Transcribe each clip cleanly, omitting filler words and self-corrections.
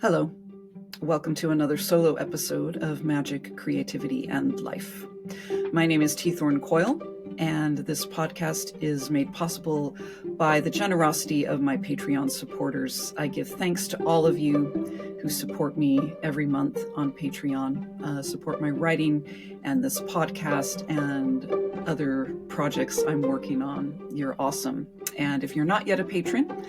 Hello, welcome to another solo episode of Magic, Creativity, and Life. My name is Thorn Coyle, and this podcast is made possible by the generosity of my Patreon supporters. I give thanks to all of you who support me every month on Patreon, support my writing and this podcast and other projects I'm working on. You're awesome. And if you're not yet a patron,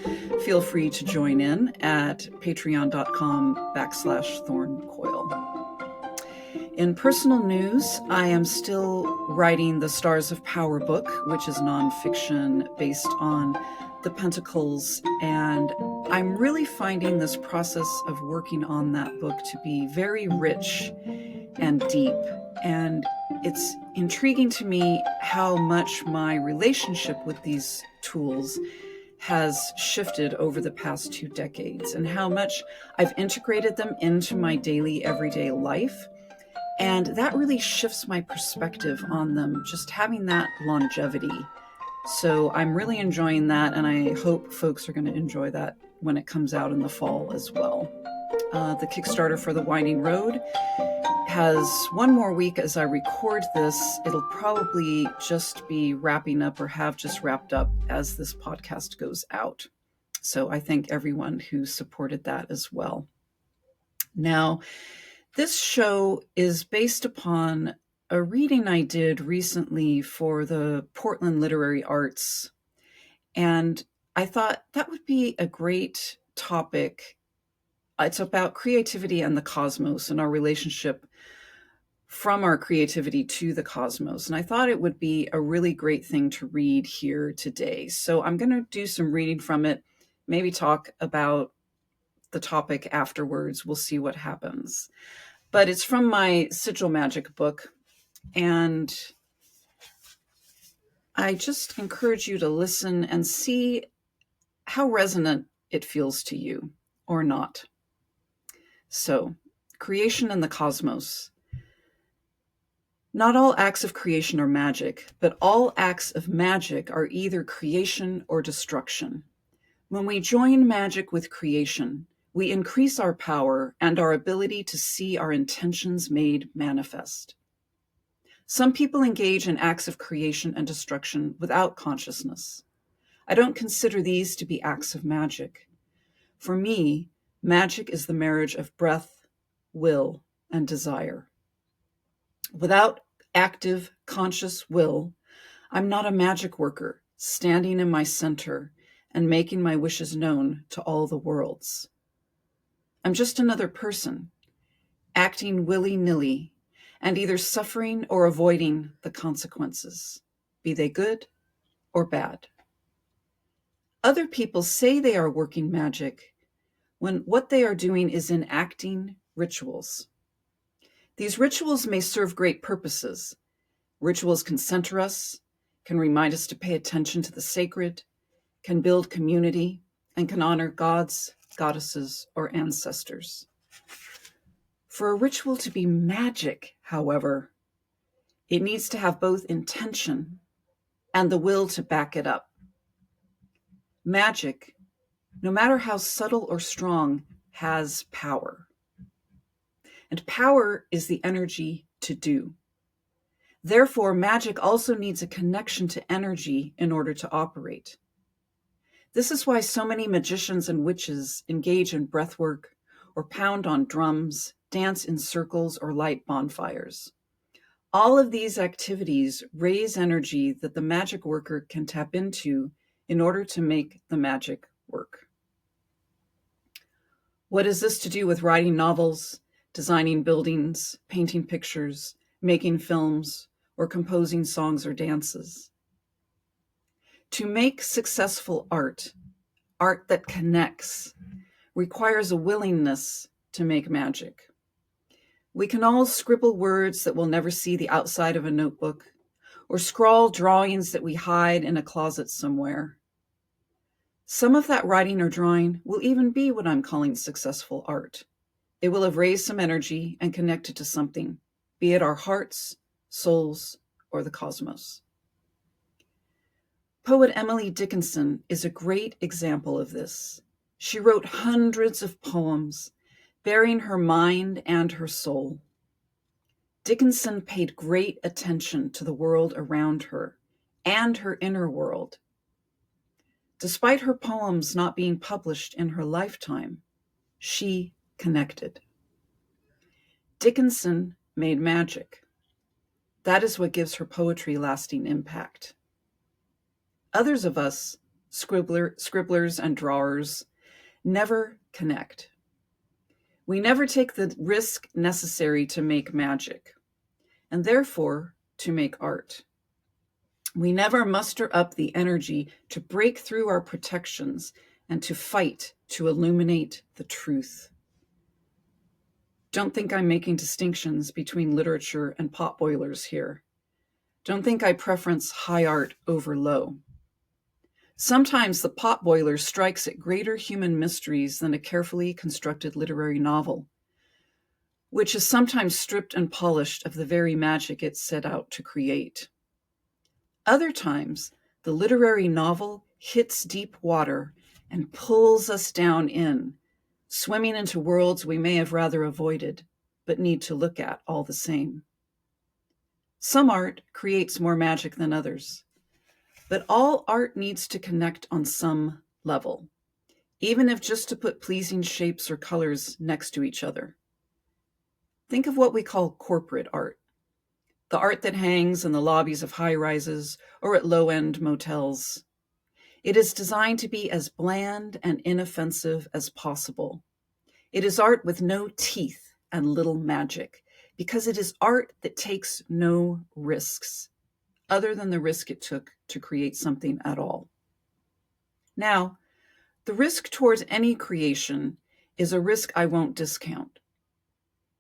feel free to join in at patreon.com/thorncoyle. In personal news, I am still writing the Stars of Power book, which is nonfiction based on the Pentacles. And I'm really finding this process of working on that book to be very rich and deep. And it's intriguing to me how much my relationship with these tools has shifted over the past 2 decades and how much I've integrated them into my daily, everyday life. And that really shifts my perspective on them, just having that longevity. So I'm really enjoying that, and I hope folks are going to enjoy that when it comes out in the fall as well. The Kickstarter for The Winding Road has one more week as I record this. It'll probably just be wrapping up or have just wrapped up as this podcast goes out. So I thank everyone who supported that as well. Now, this show is based upon a reading I did recently for the Portland Literary Arts. And I thought that would be a great topic. It's about creativity and the cosmos and our relationship from our creativity to the cosmos. And I thought it would be a really great thing to read here today. So I'm going to do some reading from it, maybe talk about the topic afterwards. We'll see what happens. But it's from my Sigil Magic book. And I just encourage you to listen and see how resonant it feels to you or not. So, creation and the cosmos. Not all acts of creation are magic, but all acts of magic are either creation or destruction. When we join magic with creation, we increase our power and our ability to see our intentions made manifest. Some people engage in acts of creation and destruction without consciousness. I don't consider these to be acts of magic. For me, magic is the marriage of breath, will, and desire. Without active, conscious will, I'm not a magic worker standing in my center and making my wishes known to all the worlds. I'm just another person, acting willy-nilly and either suffering or avoiding the consequences, be they good or bad. Other people say they are working magic when what they are doing is enacting rituals. These rituals may serve great purposes. Rituals can center us, can remind us to pay attention to the sacred, can build community, and can honor gods, goddesses, or ancestors. For a ritual to be magic, however, it needs to have both intention and the will to back it up. Magic, no matter how subtle or strong, has power. And power is the energy to do. Therefore, magic also needs a connection to energy in order to operate. This is why so many magicians and witches engage in breathwork or pound on drums, dance in circles, or light bonfires. All of these activities raise energy that the magic worker can tap into in order to make the magic work. What is this to do with writing novels, designing buildings, painting pictures, making films, or composing songs or dances? To make successful art that connects, requires a willingness to make magic. We can all scribble words that will never see the outside of a notebook, or scrawl drawings that we hide in a closet somewhere. Some of that writing or drawing will even be what I'm calling successful art. It will have raised some energy and connected to something, be it our hearts, souls, or the cosmos. Poet Emily Dickinson is a great example of this. She wrote hundreds of poems, bearing her mind and her soul. Dickinson paid great attention to the world around her and her inner world. Despite her poems not being published in her lifetime, she connected. Dickinson made magic. That is what gives her poetry lasting impact. Others of us, scribblers and drawers, never connect. We never take the risk necessary to make magic, and therefore to make art. We never muster up the energy to break through our protections and to fight to illuminate the truth. Don't think I'm making distinctions between literature and potboilers here. Don't think I preference high art over low. Sometimes the potboiler strikes at greater human mysteries than a carefully constructed literary novel, which is sometimes stripped and polished of the very magic it set out to create. Other times, the literary novel hits deep water and pulls us down in, swimming into worlds we may have rather avoided, but need to look at all the same. Some art creates more magic than others, but all art needs to connect on some level, even if just to put pleasing shapes or colors next to each other. Think of what we call corporate art, the art that hangs in the lobbies of high-rises or at low-end motels. It is designed to be as bland and inoffensive as possible. It is art with no teeth and little magic, because it is art that takes no risks, other than the risk it took to create something at all. Now, the risk towards any creation is a risk I won't discount,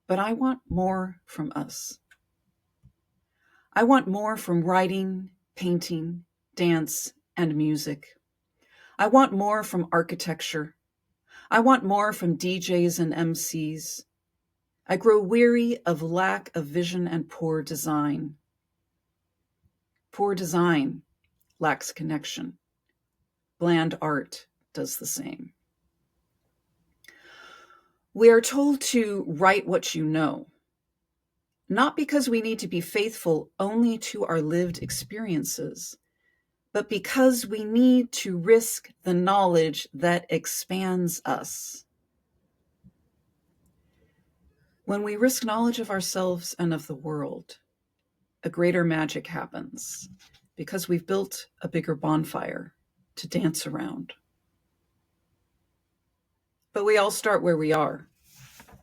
but I want more from us. I want more from writing, painting, dance, and music. I want more from architecture. I want more from DJs and MCs. I grow weary of lack of vision and poor design. Poor design lacks connection. Bland art does the same. We are told to write what you know, not because we need to be faithful only to our lived experiences, but because we need to risk the knowledge that expands us. When we risk knowledge of ourselves and of the world, a greater magic happens because we've built a bigger bonfire to dance around. But we all start where we are.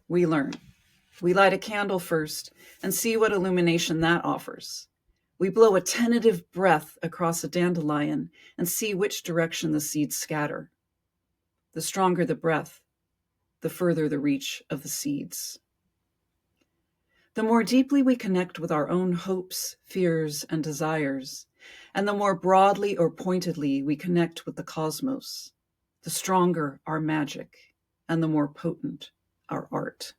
We learn. We light a candle first and see what illumination that offers. We blow a tentative breath across a dandelion and see which direction the seeds scatter. The stronger the breath, the further the reach of the seeds. The more deeply we connect with our own hopes, fears, and desires, and the more broadly or pointedly we connect with the cosmos, the stronger our magic and the more potent our art.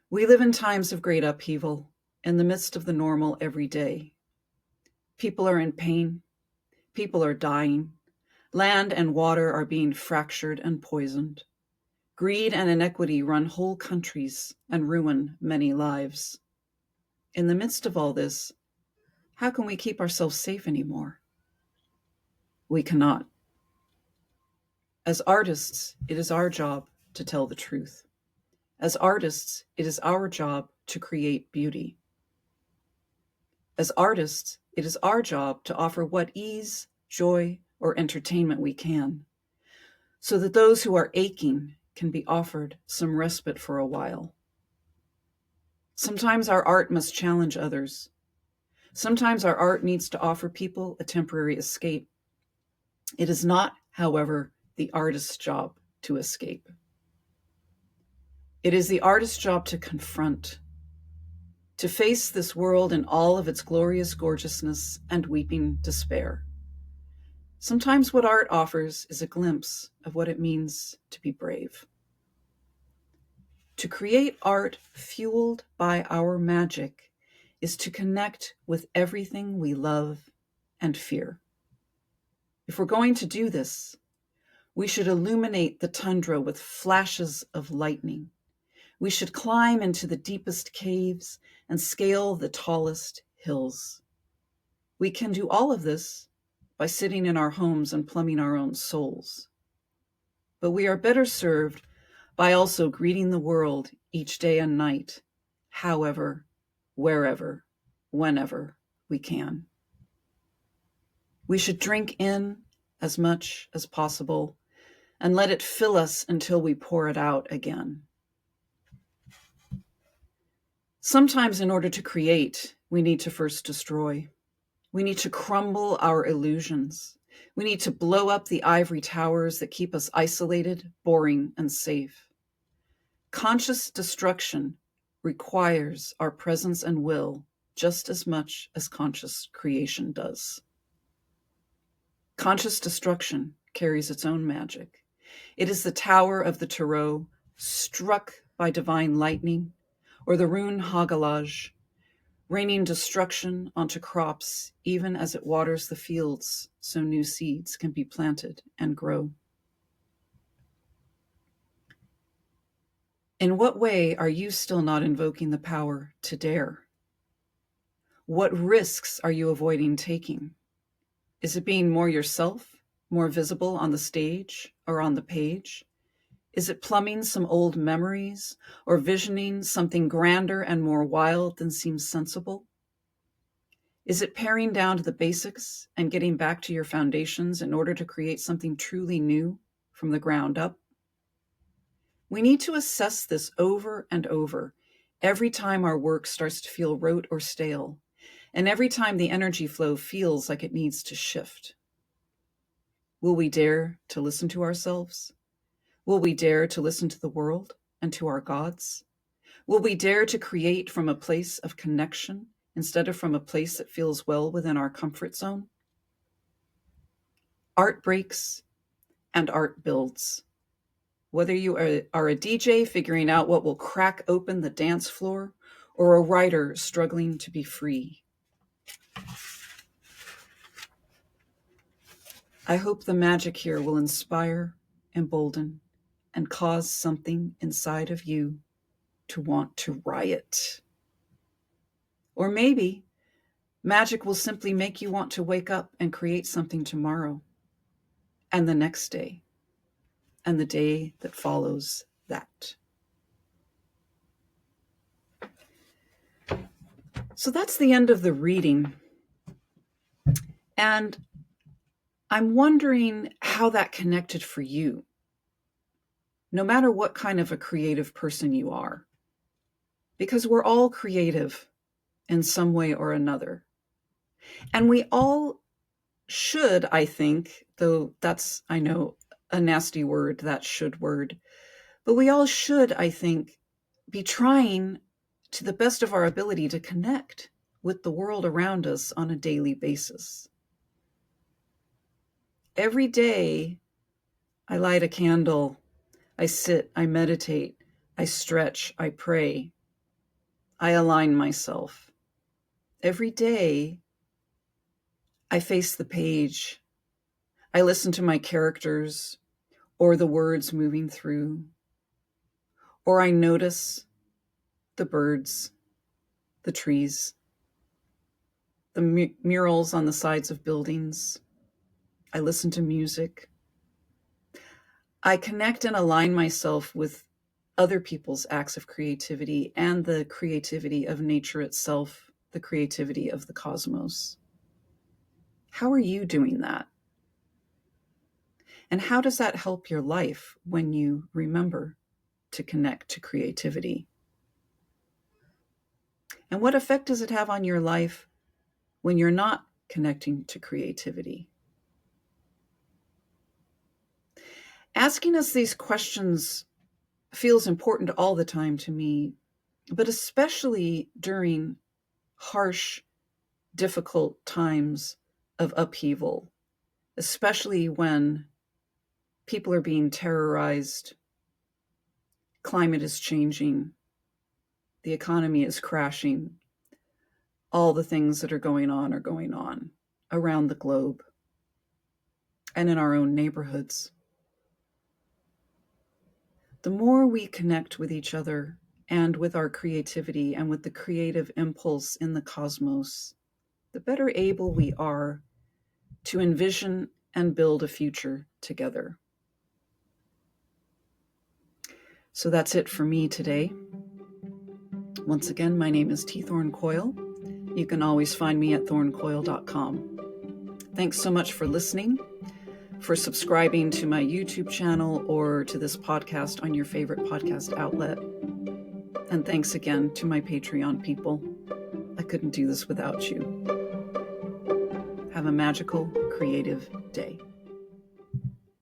We live in times of great upheaval in the midst of the normal everyday. People are in pain. People are dying. Land and water are being fractured and poisoned. Greed and inequity run whole countries and ruin many lives. In the midst of all this, how can we keep ourselves safe anymore? We cannot. As artists, it is our job to tell the truth. As artists, it is our job to create beauty. As artists, it is our job to offer what ease, joy, or entertainment we can, so that those who are aching can be offered some respite for a while. Sometimes our art must challenge others. Sometimes our art needs to offer people a temporary escape. It is not, however, the artist's job to escape. It is the artist's job to confront, to face this world in all of its glorious gorgeousness and weeping despair. Sometimes what art offers is a glimpse of what it means to be brave. To create art fueled by our magic is to connect with everything we love and fear. If we're going to do this, We should illuminate the tundra with flashes of lightning. We should climb into the deepest caves and scale the tallest hills. We can do all of this by sitting in our homes and plumbing our own souls. But we are better served by also greeting the world each day and night, however, wherever, whenever we can. We should drink in as much as possible and let it fill us until we pour it out again. Sometimes, in order to create, we need to first destroy. We need to crumble our illusions. We need to blow up the ivory towers that keep us isolated, boring, and safe. Conscious destruction requires our presence and will just as much as conscious creation does. Conscious destruction carries its own magic. It is the tower of the Tarot struck by divine lightning, or the rune Hagalaj, raining destruction onto crops even as it waters the fields so new seeds can be planted and grow. In what way are you still not invoking the power to dare? What risks are you avoiding taking? Is it being more yourself, more visible on the stage or on the page? Is it plumbing some old memories or visioning something grander and more wild than seems sensible? Is it paring down to the basics and getting back to your foundations in order to create something truly new from the ground up? We need to assess this over and over every time our work starts to feel rote or stale, and every time the energy flow feels like it needs to shift. Will we dare to listen to ourselves? Will we dare to listen to the world and to our gods? Will we dare to create from a place of connection instead of from a place that feels well within our comfort zone? Art breaks and art builds. Whether you are a DJ figuring out what will crack open the dance floor or a writer struggling to be free. I hope the magic here will inspire, embolden, and cause something inside of you to want to riot. Or maybe magic will simply make you want to wake up and create something tomorrow, and the next day, and the day that follows that. So that's the end of the reading. And I'm wondering how that connected for you, no matter what kind of a creative person you are, because we're all creative in some way or another. And we all should, I think, though that's, I know, a nasty word, that should word, but we all should, I think, be trying to the best of our ability to connect with the world around us on a daily basis. Every day, I light a candle, I sit, I meditate, I stretch, I pray, I align myself. Every day, I face the page, I listen to my characters or the words moving through, or I notice the birds, the trees, the murals on the sides of buildings. I listen to music. I connect and align myself with other people's acts of creativity and the creativity of nature itself, the creativity of the cosmos. How are you doing that? And how does that help your life when you remember to connect to creativity? And what effect does it have on your life when you're not connecting to creativity? Asking us these questions feels important all the time to me, but especially during harsh, difficult times of upheaval, especially when people are being terrorized, climate is changing, the economy is crashing, all the things that are going on around the globe and in our own neighborhoods. The more we connect with each other and with our creativity and with the creative impulse in the cosmos, the better able we are to envision and build a future together. So that's it for me today. Once again, my name is Thorn Coyle. You can always find me at thorncoyle.com. Thanks so much for listening, for subscribing to my YouTube channel or to this podcast on your favorite podcast outlet. And thanks again to my Patreon people. I couldn't do this without you. Have a magical, creative day.